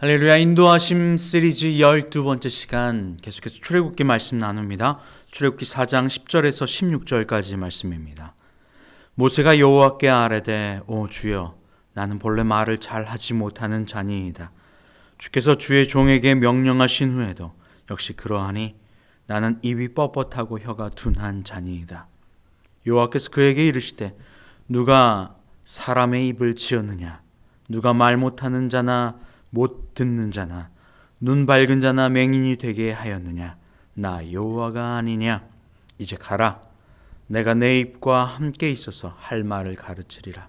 할렐루야. 인도하심 시리즈 12번째 시간 계속해서 출애굽기 말씀 나눕니다. 출애굽기 4장 10절에서 16절까지 말씀입니다. 모세가 여호와께 아뢰되 오 주여 나는 본래 말을 잘 하지 못하는 자니이다. 주께서 주의 종에게 명령하신 후에도 역시 그러하니 나는 입이 뻣뻣하고 혀가 둔한 자니이다. 여호와께서 그에게 이르시되 누가 사람의 입을 지었느냐? 누가 말 못하는 자나 못 듣는 자나 눈 밝은 자나 맹인이 되게 하였느냐? 나 여호와가 아니냐? 이제 가라. 내가 내 입과 함께 있어서 할 말을 가르치리라.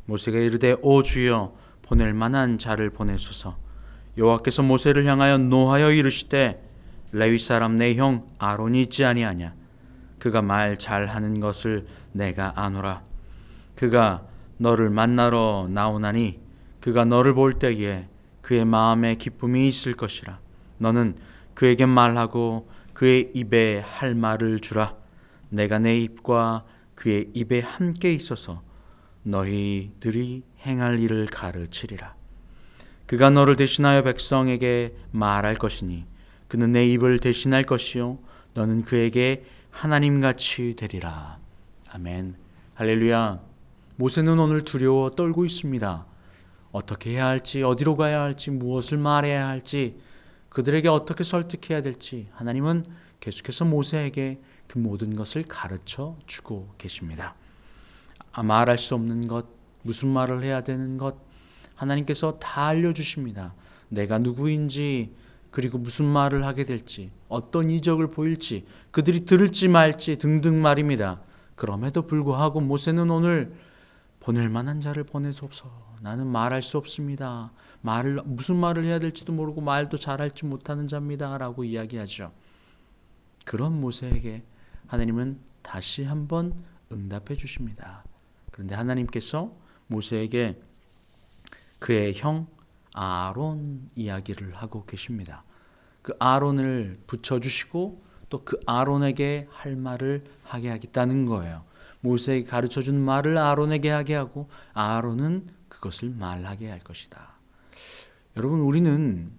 모세가 이르되 오 주여 보낼 만한 자를 보내소서. 여호와께서 모세를 향하여 노하여 이르시되 레위 사람 내 형 아론이 있지 아니하냐? 그가 말 잘하는 것을 내가 아노라. 그가 너를 만나러 나오나니 그가 너를 볼 때에 그의 마음에 기쁨이 있을 것이라. 너는 그에게 말하고 그의 입에 할 말을 주라. 내가 내 입과 그의 입에 함께 있어서 너희들이 행할 일을 가르치리라. 그가 너를 대신하여 백성에게 말할 것이니 그는 내 입을 대신할 것이요 너는 그에게 하나님같이 되리라. 아멘. 할렐루야. 모세는 오늘 두려워 떨고 있습니다. 어떻게 해야 할지, 어디로 가야 할지, 무엇을 말해야 할지, 그들에게 어떻게 설득해야 될지 하나님은 계속해서 모세에게 그 모든 것을 가르쳐 주고 계십니다. 말할 수 없는 것, 무슨 말을 해야 되는 것 하나님께서 다 알려주십니다. 내가 누구인지, 그리고 무슨 말을 하게 될지, 어떤 이적을 보일지, 그들이 들을지 말지 등등 말입니다. 그럼에도 불구하고 모세는 오늘 보낼 만한 자를 보내소서. 나는 말할 수 없습니다. 무슨 말을 해야 될지도 모르고 말도 잘할지 못하는 자입니다. 라고 이야기하죠. 그런 모세에게 하나님은 다시 한번 응답해 주십니다. 그런데 하나님께서 모세에게 그의 형 아론 이야기를 하고 계십니다. 그 아론을 붙여주시고 또 그 아론에게 할 말을 하게 하겠다는 거예요. 모세에게 가르쳐준 말을 아론에게 하게 하고 아론은 그것을 말하게 할 것이다. 여러분, 우리는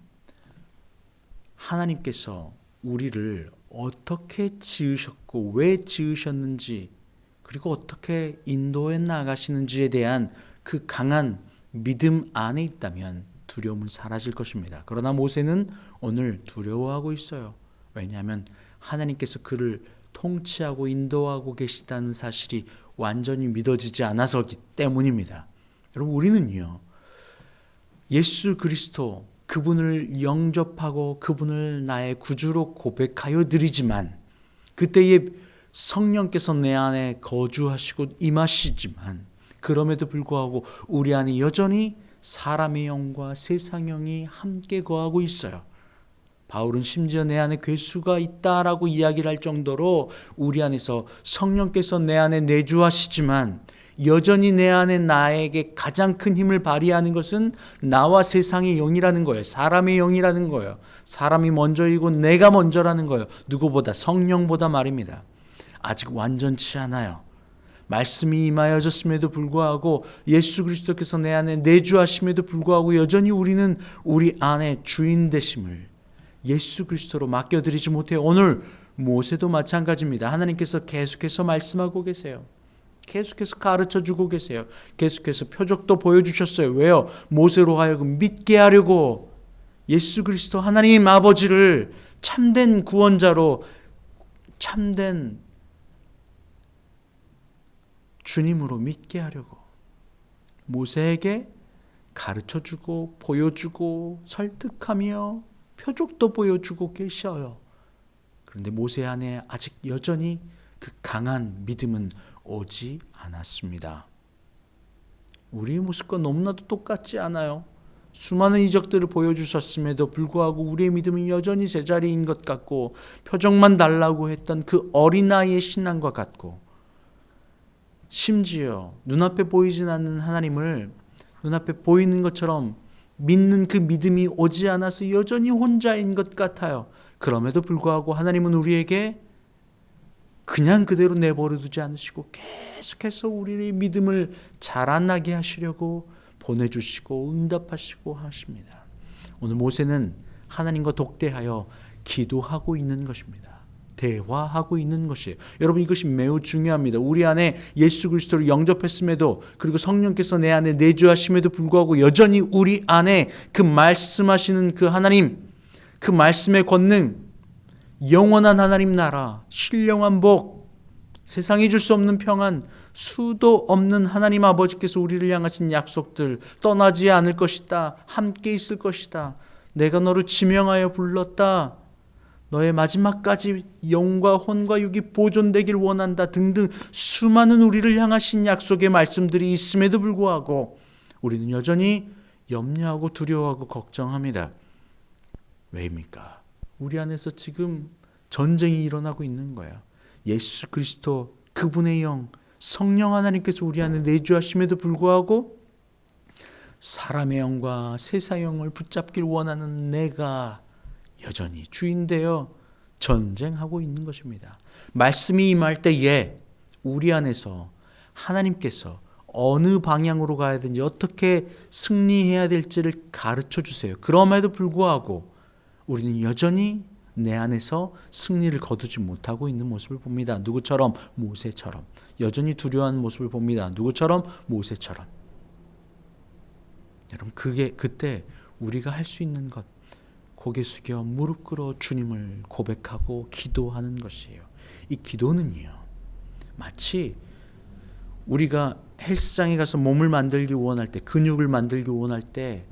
하나님께서 우리를 어떻게 지으셨고 왜 지으셨는지 그리고 어떻게 인도해 나가시는지에 대한 그 강한 믿음 안에 있다면 두려움은 사라질 것입니다. 그러나 모세는 오늘 두려워하고 있어요. 왜냐하면 하나님께서 그를 통치하고 인도하고 계시다는 사실이 완전히 믿어지지 않아서기 때문입니다. 여러분, 우리는요, 예수 그리스도 그분을 영접하고 그분을 나의 구주로 고백하여 드리지만 그때에 성령께서 내 안에 거주하시고 임하시지만 그럼에도 불구하고 우리 안에 여전히 사람의 영과 세상 영이 함께 거하고 있어요. 바울은 심지어 내 안에 괴수가 있다라고 이야기를 할 정도로 우리 안에서 성령께서 내 안에 내주하시지만 여전히 내 안에 나에게 가장 큰 힘을 발휘하는 것은 나와 세상의 영이라는 거예요. 사람의 영이라는 거예요. 사람이 먼저이고 내가 먼저라는 거예요. 누구보다, 성령보다 말입니다. 아직 완전치 않아요. 말씀이 임하여졌음에도 불구하고 예수 그리스도께서 내 안에 내주하심에도 불구하고 여전히 우리는 우리 안에 주인 되심을 예수 그리스도로 맡겨드리지 못해요. 오늘 모세도 마찬가지입니다. 하나님께서 계속해서 말씀하고 계세요. 계속해서 가르쳐주고 계세요. 계속해서 표적도 보여주셨어요. 왜요? 모세로 하여금 믿게 하려고 예수 그리스도 하나님 아버지를 참된 구원자로 참된 주님으로 믿게 하려고 모세에게 가르쳐주고 보여주고 설득하며 표적도 보여주고 계셔요. 그런데 모세 안에 아직 여전히 그 강한 믿음은 오지 않았습니다. 우리의 모습과 너무나도 똑같지 않아요? 수많은 이적들을 보여주셨음에도 불구하고 우리의 믿음은 여전히 제자리인 것 같고 표적만 달라고 했던 그 어린아이의 신앙과 같고 심지어 눈앞에 보이진 않는 하나님을 눈앞에 보이는 것처럼 믿는 그 믿음이 오지 않아서 여전히 혼자인 것 같아요. 그럼에도 불구하고 하나님은 우리에게 그냥 그대로 내버려 두지 않으시고 계속해서 우리의 믿음을 자라나게 하시려고 보내주시고 응답하시고 하십니다. 오늘 모세는 하나님과 독대하여 기도하고 있는 것입니다. 대화하고 있는 것이에요. 여러분, 이것이 매우 중요합니다. 우리 안에 예수 그리스도를 영접했음에도, 그리고 성령께서 내 안에 내주하심에도 불구하고 여전히 우리 안에 그 말씀하시는 그 하나님, 그 말씀의 권능, 영원한 하나님 나라, 신령한 복, 세상이 줄 수 없는 평안, 수도 없는 하나님 아버지께서 우리를 향하신 약속들, 떠나지 않을 것이다, 함께 있을 것이다, 내가 너를 지명하여 불렀다, 너의 마지막까지 영과 혼과 육이 보존되길 원한다 등등 수많은 우리를 향하신 약속의 말씀들이 있음에도 불구하고 우리는 여전히 염려하고 두려워하고 걱정합니다. 왜입니까? 우리 안에서 지금 전쟁이 일어나고 있는 거예요. 예수 그리스도, 그분의 영, 성령 하나님께서 우리 안에 내주하심에도 불구하고 사람의 영과 세상의 영을 붙잡길 원하는 내가 여전히 주인되어 전쟁하고 있는 것입니다. 말씀이 임할 때에 우리 안에서 하나님께서 어느 방향으로 가야 되는지, 어떻게 승리해야 될지를 가르쳐 주세요. 그럼에도 불구하고 우리는 여전히 내 안에서 승리를 거두지 못하고 있는 모습을 봅니다. 누구처럼? 모세처럼. 여전히 두려워하는 모습을 봅니다. 누구처럼? 모세처럼. 여러분, 그때 우리가 할 수 있는 것, 고개 숙여 무릎 꿇어 주님을 고백하고 기도하는 것이에요. 이 기도는요, 마치 우리가 헬스장에 가서 몸을 만들기 원할 때, 근육을 만들기 원할 때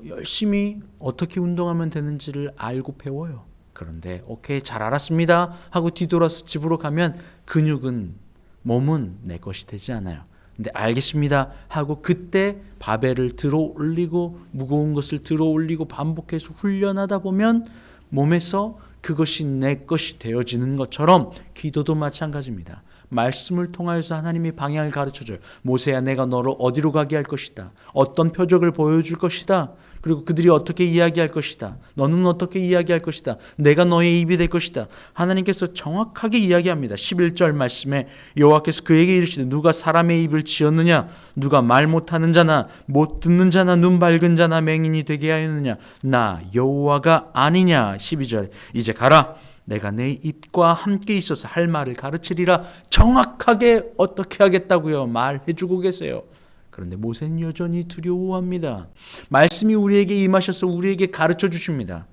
열심히 어떻게 운동하면 되는지를 알고 배워요. 그런데 오케이, 잘 알았습니다 하고 뒤돌아서 집으로 가면 근육은, 몸은 내 것이 되지 않아요. 근데 알겠습니다 하고 그때 바벨을 들어 올리고 무거운 것을 들어 올리고 반복해서 훈련하다 보면 몸에서 그것이 내 것이 되어지는 것처럼 기도도 마찬가지입니다. 말씀을 통하여서 하나님이 방향을 가르쳐줘요. 모세야, 내가 너를 어디로 가게 할 것이다. 어떤 표적을 보여줄 것이다. 그리고 그들이 어떻게 이야기할 것이다. 너는 어떻게 이야기할 것이다. 내가 너의 입이 될 것이다. 하나님께서 정확하게 이야기합니다. 11절 말씀에 여호와께서 그에게 이르시되 누가 사람의 입을 지었느냐? 누가 말 못하는 자나 못 듣는 자나 눈 밝은 자나 맹인이 되게 하였느냐? 나 여호와가 아니냐? 12절 이제 가라. 내가 내 입과 함께 있어서 할 말을 가르치리라. 정확하게 어떻게 하겠다고요? 말해주고 계세요. 그런데 모세는 여전히 두려워합니다. 말씀이 우리에게 임하셔서 우리에게 가르쳐 주십니다.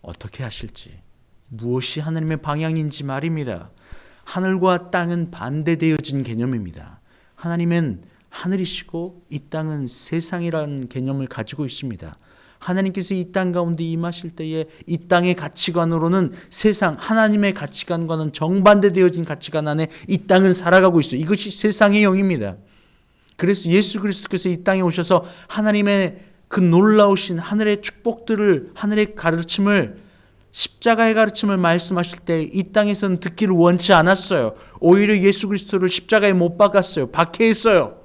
어떻게 하실지, 무엇이 하나님의 방향인지 말입니다. 하늘과 땅은 반대되어진 개념입니다. 하나님은 하늘이시고 이 땅은 세상이라는 개념을 가지고 있습니다. 하나님께서 이 땅 가운데 임하실 때에 이 땅의 가치관으로는 세상, 하나님의 가치관과는 정반대되어진 가치관 안에 이 땅은 살아가고 있어요. 이것이 세상의 영입니다. 그래서 예수 그리스도께서 이 땅에 오셔서 하나님의 그 놀라우신 하늘의 축복들을, 하늘의 가르침을, 십자가의 가르침을 말씀하실 때 이 땅에서는 듣기를 원치 않았어요. 오히려 예수 그리스도를 십자가에 못 박았어요. 박해했어요.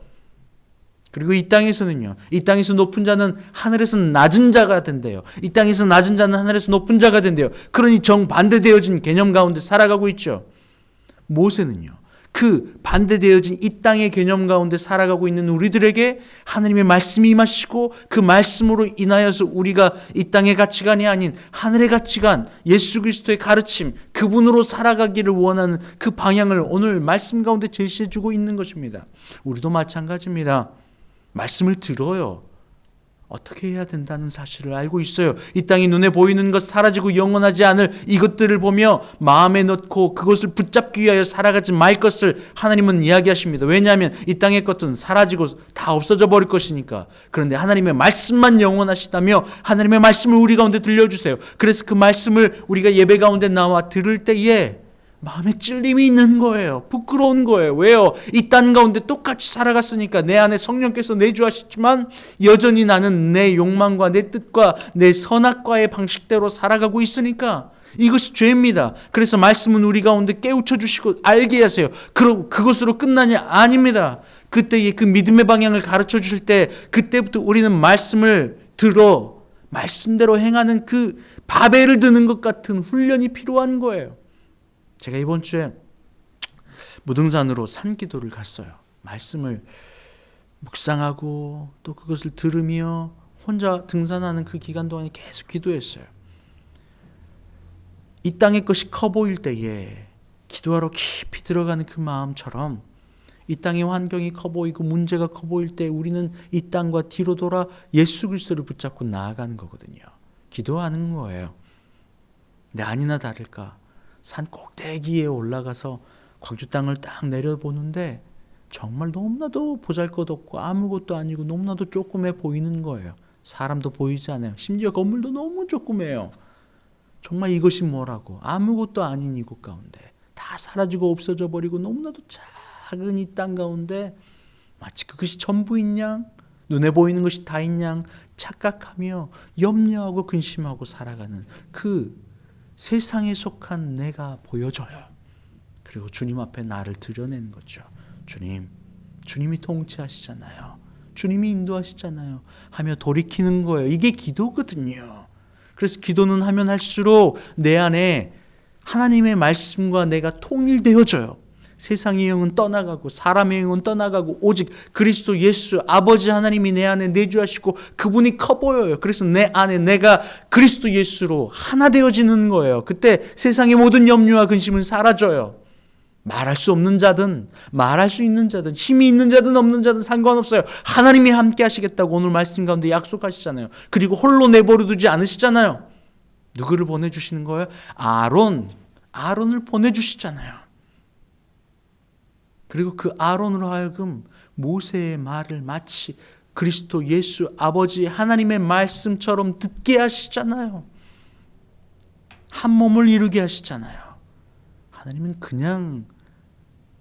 그리고 이 땅에서는요, 이 땅에서 높은 자는 하늘에서 낮은 자가 된대요. 이 땅에서 낮은 자는 하늘에서 높은 자가 된대요. 그러니 정반대되어진 개념 가운데 살아가고 있죠. 모세는요, 그 반대되어진 이 땅의 개념 가운데 살아가고 있는 우리들에게 하나님의 말씀이 임하시고 그 말씀으로 인하여서 우리가 이 땅의 가치관이 아닌 하늘의 가치관, 예수 그리스도의 가르침, 그분으로 살아가기를 원하는 그 방향을 오늘 말씀 가운데 제시해주고 있는 것입니다. 우리도 마찬가지입니다. 말씀을 들어요. 어떻게 해야 된다는 사실을 알고 있어요. 이 땅이 눈에 보이는 것, 사라지고 영원하지 않을 이것들을 보며 마음에 넣고 그것을 붙잡기 위하여 살아가지 말 것을 하나님은 이야기하십니다. 왜냐하면 이 땅의 것은 사라지고 다 없어져 버릴 것이니까. 그런데 하나님의 말씀만 영원하시다며 하나님의 말씀을 우리 가운데 들려주세요. 그래서 그 말씀을 우리가 예배 가운데 나와 들을 때에 마음에 찔림이 있는 거예요. 부끄러운 거예요. 왜요? 이 땅 가운데 똑같이 살아갔으니까. 내 안에 성령께서 내주하시지만 여전히 나는 내 욕망과 내 뜻과 내 선악과의 방식대로 살아가고 있으니까 이것이 죄입니다. 그래서 말씀은 우리 가운데 깨우쳐 주시고 알게 하세요. 그러고 그것으로 끝나냐? 아닙니다. 그때의 그 믿음의 방향을 가르쳐 주실 때 그때부터 우리는 말씀을 들어 말씀대로 행하는 그 바벨을 드는 것 같은 훈련이 필요한 거예요. 제가 이번 주에 무등산으로 산기도를 갔어요. 말씀을 묵상하고 또 그것을 들으며 혼자 등산하는 그 기간 동안에 계속 기도했어요. 이 땅의 것이 커 보일 때에 기도하러 깊이 들어가는 그 마음처럼 이 땅의 환경이 커 보이고 문제가 커 보일 때 우리는 이 땅과 뒤로 돌아 예수 그리스도를 붙잡고 나아가는 거거든요. 기도하는 거예요. 근데 아니나 다를까 산 꼭대기에 올라가서 광주 땅을 딱 내려보는데 정말 너무나도 보잘것없고 아무것도 아니고 너무나도 조그매 보이는 거예요. 사람도 보이지 않아요. 심지어 건물도 너무 조그매요. 정말 이것이 뭐라고, 아무것도 아닌 이곳 가운데 다 사라지고 없어져 버리고 너무나도 작은 이 땅 가운데 마치 그것이 전부인 양, 눈에 보이는 것이 다인 양 착각하며 염려하고 근심하고 살아가는 그 세상에 속한 내가 보여져요. 그리고 주님 앞에 나를 드러내는 거죠. 주님이 통치하시잖아요. 주님이 인도하시잖아요. 하며 돌이키는 거예요. 이게 기도거든요. 그래서 기도는 하면 할수록 내 안에 하나님의 말씀과 내가 통일되어져요. 세상의 영은 떠나가고 사람의 영은 떠나가고 오직 그리스도 예수 아버지 하나님이 내 안에 내주하시고 그분이 커 보여요. 그래서 내 안에 내가 그리스도 예수로 하나 되어지는 거예요. 그때 세상의 모든 염려와 근심은 사라져요. 말할 수 없는 자든 말할 수 있는 자든 힘이 있는 자든 없는 자든 상관없어요. 하나님이 함께 하시겠다고 오늘 말씀 가운데 약속하시잖아요. 그리고 홀로 내버려 두지 않으시잖아요. 누구를 보내주시는 거예요? 아론을 보내주시잖아요. 그리고 그 아론으로 하여금 모세의 말을 마치 그리스도 예수 아버지 하나님의 말씀처럼 듣게 하시잖아요. 한 몸을 이루게 하시잖아요. 하나님은 그냥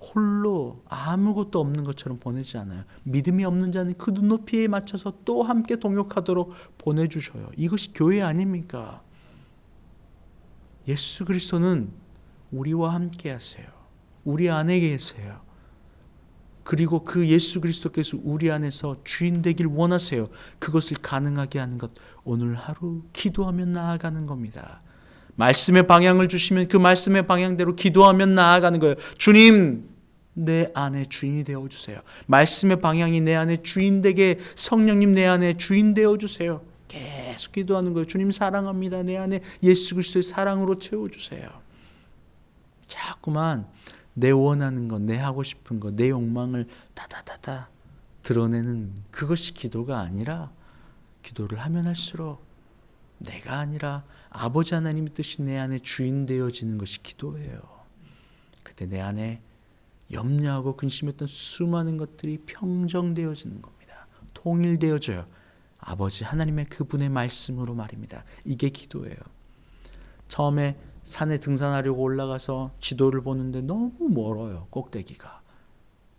홀로 아무것도 없는 것처럼 보내지 않아요. 믿음이 없는 자는 그 눈높이에 맞춰서 또 함께 동역하도록 보내주셔요. 이것이 교회 아닙니까? 예수 그리스도는 우리와 함께 하세요. 우리 안에 계세요. 그리고 그 예수 그리스도께서 우리 안에서 주인 되길 원하세요. 그것을 가능하게 하는 것, 오늘 하루 기도하며 나아가는 겁니다. 말씀의 방향을 주시면 그 말씀의 방향대로 기도하며 나아가는 거예요. 주님, 내 안에 주인이 되어주세요. 말씀의 방향이 내 안에 주인 되게, 성령님 내 안에 주인 되어주세요. 계속 기도하는 거예요. 주님 사랑합니다. 내 안에 예수 그리스도의 사랑으로 채워주세요. 자꾸만 내 원하는 것, 내 하고 싶은 것, 내 욕망을 다다다다 드러내는 그것이 기도가 아니라, 기도를 하면 할수록 내가 아니라 아버지 하나님의 뜻이 내 안에 주인 되어지는 것이 기도예요. 그때 내 안에 염려하고 근심했던 수많은 것들이 평정되어지는 겁니다. 통일되어져요. 아버지 하나님의 그분의 말씀으로 말입니다. 이게 기도예요. 처음에 산에 등산하려고 올라가서 지도를 보는데 너무 멀어요. 꼭대기가.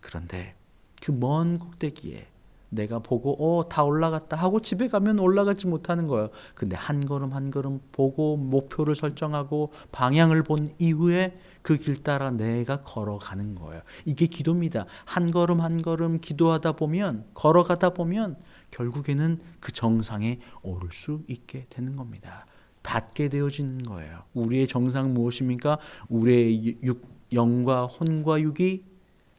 그런데 그 먼 꼭대기에 내가 보고 다 올라갔다 하고 집에 가면 올라가지 못하는 거예요. 근데 한 걸음 한 걸음 보고 목표를 설정하고 방향을 본 이후에 그 길 따라 내가 걸어가는 거예요. 이게 기도입니다. 한 걸음 한 걸음 기도하다 보면, 걸어가다 보면 결국에는 그 정상에 오를 수 있게 되는 겁니다. 닿게 되어지는 거예요. 우리의 정상 무엇입니까? 우리의 영과 혼과 육이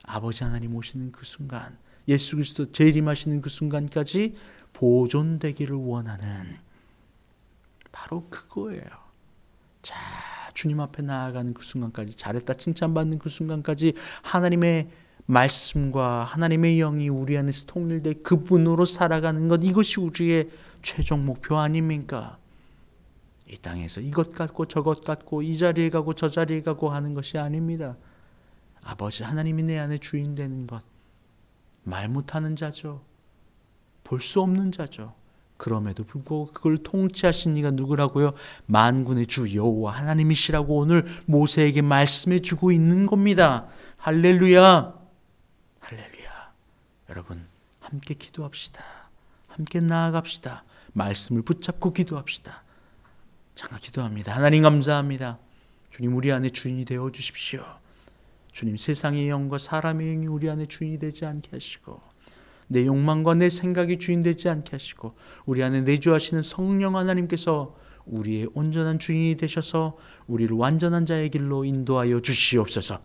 아버지 하나님 오시는 그 순간, 예수 그리스도 재림하시는 그 순간까지 보존되기를 원하는, 바로 그거예요. 자, 주님 앞에 나아가는 그 순간까지, 잘했다 칭찬받는 그 순간까지 하나님의 말씀과 하나님의 영이 우리 안에서 통일돼 그분으로 살아가는 것, 이것이 우리의 최종 목표 아닙니까? 이 땅에서 이것 갖고 저것 갖고 이 자리에 가고 저 자리에 가고 하는 것이 아닙니다. 아버지 하나님이 내 안에 주인 되는 것, 말 못하는 자죠. 볼 수 없는 자죠. 그럼에도 불구하고 그걸 통치하신 이가 누구라고요? 만군의 주 여호와 하나님이시라고 오늘 모세에게 말씀해 주고 있는 겁니다. 할렐루야. 할렐루야. 여러분 함께 기도합시다. 함께 나아갑시다. 말씀을 붙잡고 기도합시다. 잠깐 기도합니다. 하나님 감사합니다. 주님 우리 안에 주인이 되어 주십시오. 주님 세상의 영과 사람의 영이 우리 안에 주인이 되지 않게 하시고, 내 욕망과 내 생각이 주인 되지 않게 하시고, 우리 안에 내주하시는 성령 하나님께서 우리의 온전한 주인이 되셔서 우리를 완전한 자의 길로 인도하여 주시옵소서.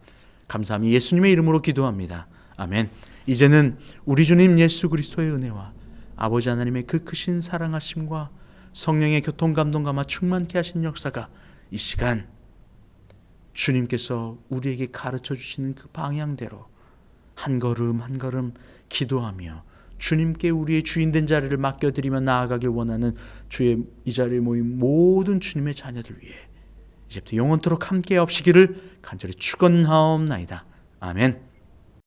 감사합니다. 예수님의 이름으로 기도합니다. 아멘. 이제는 우리 주님 예수 그리스도의 은혜와 아버지 하나님의 그 크신 사랑하심과 성령의 교통감동감화 충만케 하신 역사가 이 시간 주님께서 우리에게 가르쳐 주시는 그 방향대로 한 걸음 한 걸음 기도하며 주님께 우리의 주인된 자리를 맡겨드리며 나아가길 원하는 주의 이 자리에 모인 모든 주님의 자녀들 위해 이제부터 영원토록 함께 하옵시기를 간절히 축원하옵나이다. 아멘.